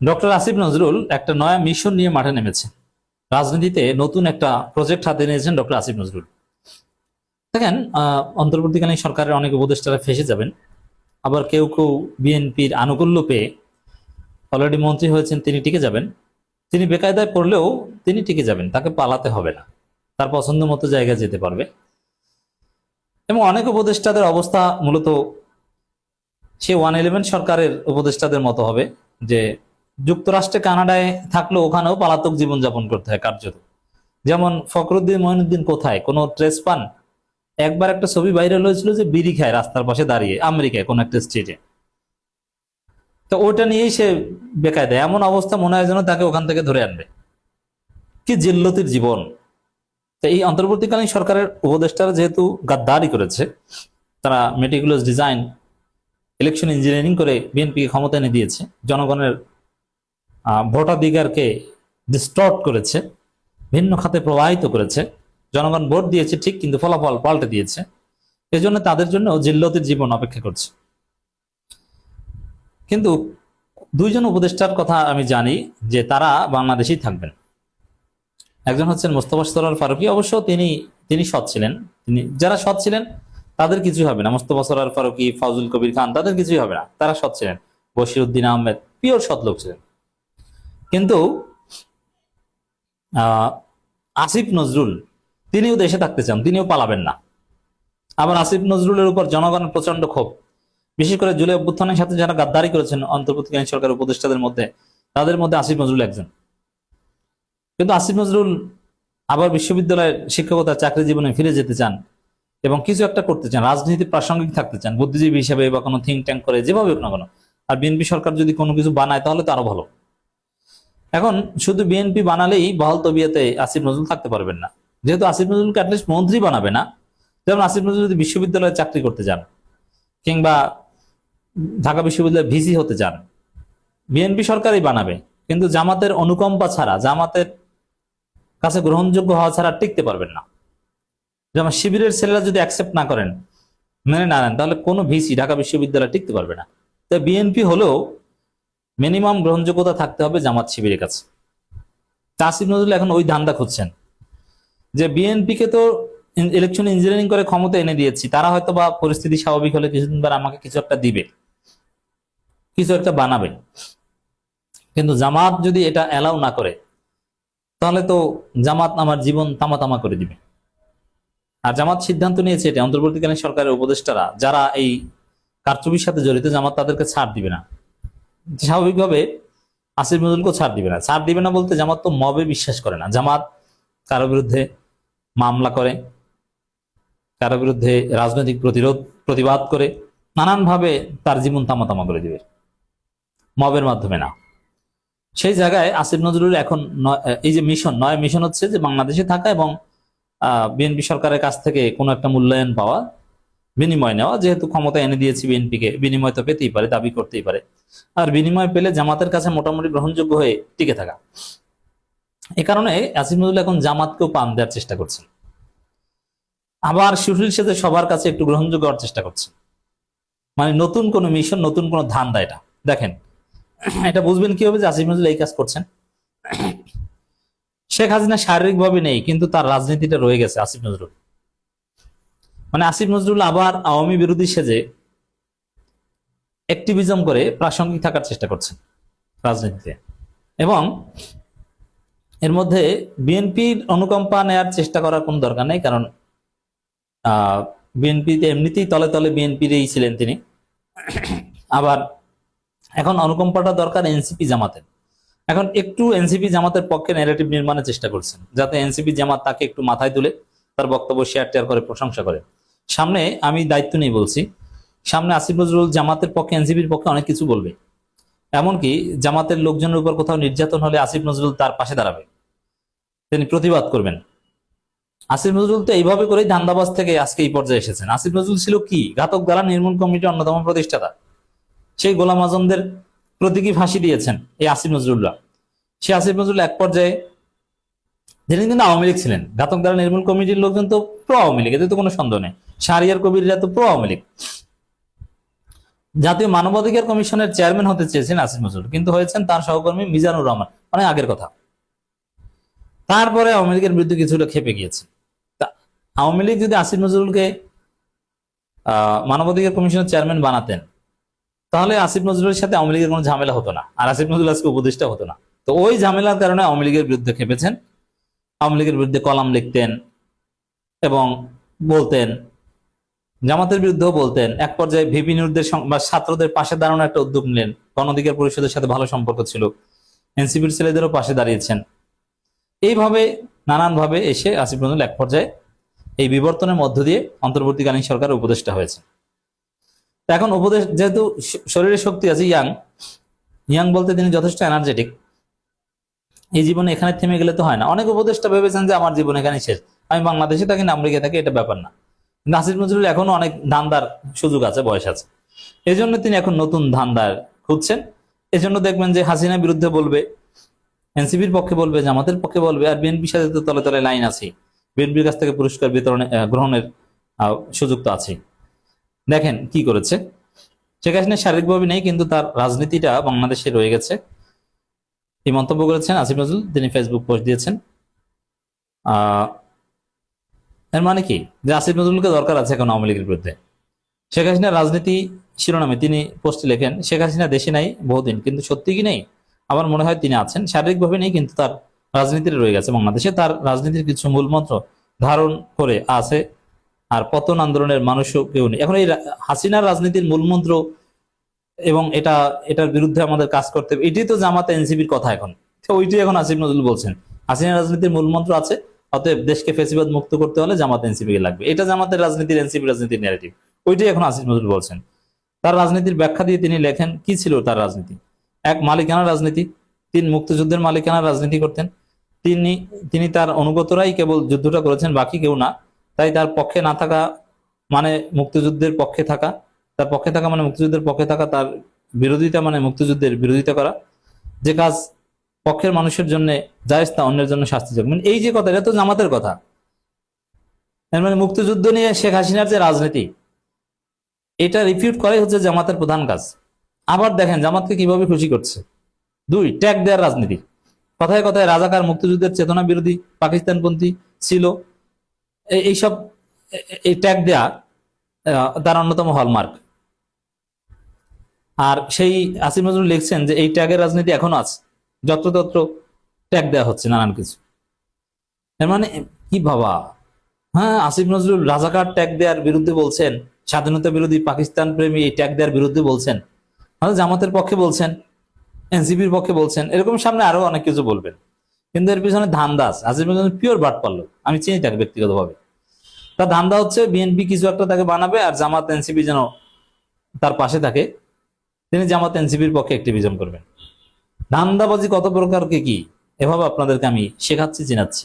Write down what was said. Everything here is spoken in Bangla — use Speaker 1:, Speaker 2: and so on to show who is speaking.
Speaker 1: ডক্টর আসিফ নজরুল একটা নয়া মিশন নিয়ে মাঠে নেমেছে। রাজনীতিতে নতুন একটা প্রজেক্ট হাতে নিয়েছেন ডক্টর আসিফ নজরুল। দেখেন, অন্তর্বর্তীকালীন সরকারের অনেক উপদেষ্টারা ফেঁসে যাবেন, আবার কেউ কেউ বিএনপির আনুকূল্য পেয়ে অলরেডি মন্ত্রী হয়েছেন, তিনি টিকে যাবেন। তিনি বেকায়দায় পড়লেও তিনি টিকে যাবেন, তাকে পালাতে হবে না, তার পছন্দ মতো জায়গায় যেতে পারবে। এবং অনেক উপদেষ্টাদের অবস্থা মূলত সে 111 সরকারের উপদেষ্টাদের মতো হবে, যে যুক্তরাষ্ট্রে কানাডায় থাকলেও ওখানেও পলাতক জীবনযাপন করতে হয় কার্যত। যেমন ফখরুদ্দিন মঈনুদ্দিন কোথায়, কোনো ট্রেস পান? একবার একটা ছবি ভাইরাল হয়েছিল যে বিড়ি খায় রাস্তার পাশে দাঁড়িয়ে আমেরিকায় কোন একটা স্টেটে, তো ওটা নিয়েই সে বেকায়দা। এমন অবস্থা মনে হয় যেন তাকে ওখান থেকে ধরে আনবে। কি জিল্লতির জীবন! তো এই অন্তর্বর্তীকালীন সরকারের উপদেষ্টারা যেহেতু গাদ্দারি করেছে, তারা মেটিকুলাস ডিজাইন ইলেকশন ইঞ্জিনিয়ারিং করে বিএনপিকে ক্ষমতা এনে দিয়েছে, জনগণের ভোটাধিকারকে ডিস্টর্ট করেছে, ভিন্ন খাতে প্রবাহিত করেছে। জনগণ ভোট দিয়েছে ঠিক, কিন্তু ফলাফল পাল্টে দিয়েছে। এজন্য তাদের জন্য জিল্লতির জীবন অপেক্ষা করছে। কিন্তু দুইজন উপদেষ্টার কথা আমি জানি যে তারা বাংলাদেশেই থাকবেন। একজন হচ্ছেন মোস্তফা সরোয়ার ফারুকী। অবশ্য তিনি সৎ ছিলেন। যারা সৎ ছিলেন তাদের কিছুই হবে না। মোস্তফা সরোয়ার ফারুকী, ফাউজুল কবির খান, তাদের কিছুই হবে না, তারা সৎ ছিলেন। বশির উদ্দিন আহমেদ পিওর সৎ লোক ছিলেন। কিন্তু আহ আসিফ নজরুল, তিনিও দেশে থাকতে চান, তিনিও পালাবেন না। আবার আসিফ নজরুলের উপর জনগণের প্রচন্ড ক্ষোভ, বিশেষ করে জুলাই অভ্যুত্থানের সাথে যারা গাদ্দারি করেছেন অন্তর্বর্তীকালীন সরকারের উপদেষ্টাদের মধ্যে, তাদের মধ্যে আসিফ নজরুল একজন। কিন্তু আসিফ নজরুল আবার বিশ্ববিদ্যালয়ের শিক্ষকতার চাকরি জীবনে ফিরে যেতে চান এবং কিছু একটা করতে চান, রাজনীতি প্রাসঙ্গিক থাকতে চান, বুদ্ধিজীবী হিসেবে বা কোনো থিঙ্ক ট্যাঙ্ক করে, যেভাবে হোক না কেন। আর বিএনপি সরকার যদি কোনো কিছু বানায় তাহলে তো আরো ভালো। এখন শুধু বিএনপি বানালেই বহাল তবিয়তে আসিফ নজরুল থাকতে পারবেন না। যেহেতু আসিফ নজরুলকে অ্যাটলিস্ট মন্ত্রী বানাবে না, যেমন আসিফ নজরুল যদি বিশ্ববিদ্যালয়ে চাকরি করতে যান কিংবা ঢাকা বিশ্ববিদ্যালয়ে ভিসি হতে চান, বিএনপি সরকারই বানাবে। কিন্তু জামাতের অনুকম্পা ছাড়া, জামাতের কাছে গ্রহণযোগ্য হওয়া ছাড়া টিকতে পারবেন না। যেমন শিবিরের ছেলেরা যদি অ্যাকসেপ্ট না করেন, মেনে না নেন, তাহলে কোনো ভিসি ঢাকা বিশ্ববিদ্যালয়ে টিকতে পারবে না। তাই বিএনপি হলেও মিনিমাম গ্রহণযোগ্যতা থাকতে হবে জামাত শিবিরের কাছে। আসিফ নজরুল এখন ওই ধান্দা খুঁজছেন যে বিএনপিকে তো ইলেকশন ইঞ্জিনিয়ারিং করে ক্ষমতা এনে দিয়েছি, তারা হয়তো বা পরিস্থিতি স্বাভাবিক হলে কিছুদিন পর আমাকে কিছু একটা দিবে, কিছু একটা বানাবে। কিন্তু জামাত যদি এটা অ্যালাউ না করে, তাহলে তো জামাত আমার জীবন তামা তামা করে দিবে। আর জামাত সিদ্ধান্ত নিয়েছে এটা, অন্তর্বর্তীকালীন সরকারের উপদেষ্টারা যারা এই কারচুপির সাথে জড়িত, জামাত তাদেরকে ছাড় দিবে না। স্বাভাবিকভাবে আসিফ নজরুলকেও ছাড় দিবে না। ছাড় দিবে না বলতে, জামাত তো মবে বিশ্বাস করে না। জামাত কারো বিরুদ্ধে মামলা করে, কারো বিরুদ্ধে রাজনৈতিক প্রতিবাদ করে, নানানভাবে তার জীবন তামা তামা করে দিবে, মবের মাধ্যমে না। সেই জায়গায় আসিফ নজরুল এখন এই যে নয় মিশন হচ্ছে যে বাংলাদেশে থাকা এবং বিএনপি সরকারের কাছ থেকে কোনো একটা মূল্যায়ন পাওয়া, বিনিময় নেওয়া। যেহেতু ক্ষমতা এনে দিয়েছি বিএনপিকে, বিনিময় তো পেতেই পারে, দাবি করতেই পারে। আর বিনিময় পেলে জামাতের কাছে মোটামুটি গ্রহণযোগ্য হয়ে টিকে থাকা। এ কারণে আসিফ নজরুল এখন জামাতকেও পান দেওয়ার চেষ্টা করছেন, আবার সুশীল সেজে সবার কাছে একটু গ্রহণযোগ্য হওয়ার চেষ্টা করছেন। মানে নতুন কোন মিশন, নতুন কোন ধান্দা এটা। দেখেন, এটা বুঝবেন কি হবে যে আসিফ নজরুল এই কাজ করছেন। শেখ হাসিনা শারীরিকভাবে নেই, কিন্তু তার রাজনীতিটা রয়ে গেছে আসিফ নজরুল। মানে আসিফ নজরুল আবার আওয়ামী বিরোধী সেজে অ্যাক্টিভিজম করে প্রাসঙ্গিক থাকার চেষ্টা করছেন রাজনীতিতে। এবং এর মধ্যে বিএনপির অনুকম্পা নেয়ার চেষ্টা করার কোন দরকার নেই, কারণ বিএনপিতে এমনিতেই তলে তলে বিএনপিরই ছিলেন তিনি। আবার এখন অনুকম্পাটা দরকার এনসিপি জামাতের। এখন একটু এনসিপি জামাতের পক্ষে ন্যারেটিভ নির্মাণের চেষ্টা করছেন, যাতে এনসিপি জামাত তাকে একটু মাথায় তুলে তার বক্তব্য শেয়ার করে প্রশংসা করে। সামনে আমি দায়িত্ব নিয়ে বলছি, সামনে আসিফ নজরুল জামাতের পক্ষে, এনসিপির পক্ষে অনেক কিছু বলবে। এমনকি জামাতের লোকজনের উপর কোথাও নির্যাতন হলে আসিফ নজরুল তার পাশে দাঁড়াবে, তিনি প্রতিবাদ করবেন। আসিফ নজরুল তো এইভাবে করেই ধান্দাবাজ থেকে আজকে এই পর্যায়ে এসেছেন। আসিফ নজরুল ছিল কি, ঘাতক দালাল নির্মূল কমিটির অন্যতম প্রতিষ্ঠাতা। সেই গোলাম আজমদের প্রতীকী ফাঁসি দিয়েছেন এই আসিফ নজরুল্লাহ। সে আসিফ নজরুল এক পর্যায়ে, যিনি কিন্তু আওয়ামী লীগ ছিলেন, ঘাতক দালাল নির্মূল কমিটির লোকজন তো প্রো আওয়ামী লীগ, এতে তো কোনো সন্দেহ নেই। শাহরিয়ার কবিররা তো প্রো আওয়ামী লীগ। জাতীয় মানবাধিকার কমিশনের চেয়ারম্যান হতে চেয়েছেন আসিফ নজরুল, কিন্তু হয়েছেন তার সহকর্মী মিজানুর রহমান, অনেক আগের কথা। তারপরে আওয়ামী লীগের বিরুদ্ধে কিছুটা খেপে গিয়েছে। তা আওয়ামী লীগ যদি আসিফ নজরুলকে মানবাধিকার কমিশনের চেয়ারম্যান বানাতেন, তাহলে আসিফ নজরুলের সাথে আওয়ামী লীগের কোনো ঝামেলা হতো না, আর আসিফ নজরুল আজকে উপদেষ্টা হতো না। তো ওই ঝামেলার কারণে আওয়ামী লীগের বিরুদ্ধে খেপেছেন, আওয়ামী লীগের বিরুদ্ধে কলাম লিখতেন এবং বলতেন, জামাতের বিরুদ্ধেও বলতেন। এক পর্যায়ে ভিপি নুরদের বা ছাত্রদের পাশে দাঁড়ানোর একটা উদ্যোগ নিলেন, গণ অধিকার পরিষদের সাথে ভালো সম্পর্ক ছিল, এনসিপির ছেলেদেরও পাশে দাঁড়িয়েছেন। এইভাবে নানানভাবে এসে আসিফ নজরুল এক পর্যায়ে এই বিবর্তনের মধ্য দিয়ে অন্তর্বর্তীকালীন সরকারের উপদেষ্টা হয়েছে। এখন উপদেশ, যেহেতু শরীরে শক্তি আছে, ইয়াং বলতে তিনি যথেষ্ট এনার্জেটিক, এই জীবনে এখানে থেমে গেলে তো হয় না। অনেক উপদেষ্টা ভেবেছেন যে আমার জীবন এখানে শেষ, আমি বাংলাদেশে থাকি না আমেরিকা থাকি, এটা ব্যাপার না। কিন্তু আসিফ নজরুল এখনো অনেক ধান্দার সুযোগ আছে, বয়স আছে, এই জন্য তিনি এখন নতুন ধান্দার খুঁজছেন। এই জন্য দেখবেন যে হাসিনার বিরুদ্ধে বলবে, এনসিপির পক্ষে বলবে, জামাতের পক্ষে বলবে, আর বিএনপির সাথে তো তলে তলে লাইন আছে, বিএনপির কাছ থেকে পুরস্কার গ্রহণের সুযোগ তো আছে। দেখেন কি করেছে, শেখ হাসিনা শারীরিকভাবে নেই, কিন্তু তার রাজনীতিটা বাংলাদেশে রয়ে গেছে। এই মন্তব্য করেছেন আসিফ নজরুল, তিনি ফেসবুক পোস্ট দিয়েছেন। এর মানে কি, যে আসিফ নজরুলকে দরকার আছে এখন আওয়ামী লীগের বিরুদ্ধে। শেখ হাসিনার রাজনীতি শিরোনামে তিনি পোস্টে লেখেন, শেখ হাসিনা দেশে নাই বহুদিন, কিন্তু সত্যি কি নেই? আমার মনে হয় তিনি আছেন, শারীরিকভাবে নেই, কিন্তু তার রাজনীতির রয়ে গেছে বাংলাদেশে। তার রাজনীতির কিছু মূলমন্ত্র ধারণ করে আছে, আর পতন আন্দোলনের মানুষও কেউ নেই এখন। এই হাসিনার রাজনীতির মূলমন্ত্র এবং এটার বিরুদ্ধে আমাদের কাজ করতে হবে, এটাই তো জামাতে এনসিপির কথা এখন। তো ওইটাই এখন আসিফ নজরুল বলছেন, হাসিনা রাজনীতির মূলমন্ত্র আছে, অতএব দেশকে ফেসিবাদ মুক্ত করতে হলে জামাত এনসিপি কে লাগবে। এটা জামাতের রাজনীতির, এনসিপি রাজনীতির ন্যারেটিভ, ওইটাই এখন আসিফ নজরুল বলছেন। তার রাজনীতির ব্যাখ্যা দিয়ে তিনি লেখেন, কি ছিল তার রাজনীতি? এক, মালিকানা রাজনীতি। তিনি মুক্তিযুদ্ধের মালিকানার রাজনীতি করতেন। তিনি তার অনুগতরাই কেবল যুদ্ধটা করেছেন, বাকি কেউ না। তাই তার পক্ষে না থাকা মানে মুক্তিযুদ্ধের পক্ষে থাকা, তার পক্ষে থাকা মানে মুক্তিযুদ্ধের পক্ষে থাকা, তার বিরোধিতা মানে মুক্তিযুদ্ধের বিরোধিতা করা। যে কাজ পক্ষের মানুষের জন্য জায়েজ তা অন্যের জন্য শাস্তিযোগ্য। মানে এই যে কথা, এটা তো জামাতের কথা। এর মানে মুক্তিযুদ্ধ নিয়ে শেখ হাসিনার যে রাজনীতি, এটা রিফিউট করাই হচ্ছে জামাতের প্রধান কাজ। আবার দেখেন জামাতকে কিভাবে খুশি করছে। দুই, ট্যাগ দেওয়ার রাজনীতি। কথায় কথায় রাজাকার, মুক্তিযুদ্ধের চেতনা বিরোধী, পাকিস্তানপন্থী ছিল, এইসব এই ট্যাগ দেয়া তার অন্যতম হলমার্ক। আর সেই আসিফ নজরুল লিখছেন যে এই ট্যাগের রাজনীতি এখনো আছে, যত্রতত্র ট্যাগ দেওয়া হচ্ছে নানান কিছু। এর মানে কি বাবা, হ্যাঁ, আসিফ নজরুল রাজাকার ট্যাগ দেওয়ার বিরুদ্ধে বলছেন, স্বাধীনতা বিরোধী, পাকিস্তান প্রেমী এই ট্যাগ দেওয়ার বিরুদ্ধে বলছেন, জামাতের পক্ষে বলছেন, এনসিপির পক্ষে বলছেন, এরকম সামনে আরো অনেক কিছু বলবেন। কিন্তু এর পিছনে ধান্দা আছে। আসিফ নজরুল পিওর বাট পারলো, আমি চিনি তাকে ব্যক্তিগতভাবে। তার ধান্দা হচ্ছে বিএনপি কিছু একটা তাকে বানাবে, আর জামাত এনসিপি যেন তার পাশে থাকে, তিনি জামাত এনসিপির পক্ষে অ্যাক্টিভিজম করবেন। ধান্দাবাজি কত প্রকার কি এভাবে আপনাদেরকে আমি শেখাচ্ছি, চিনাচ্ছি।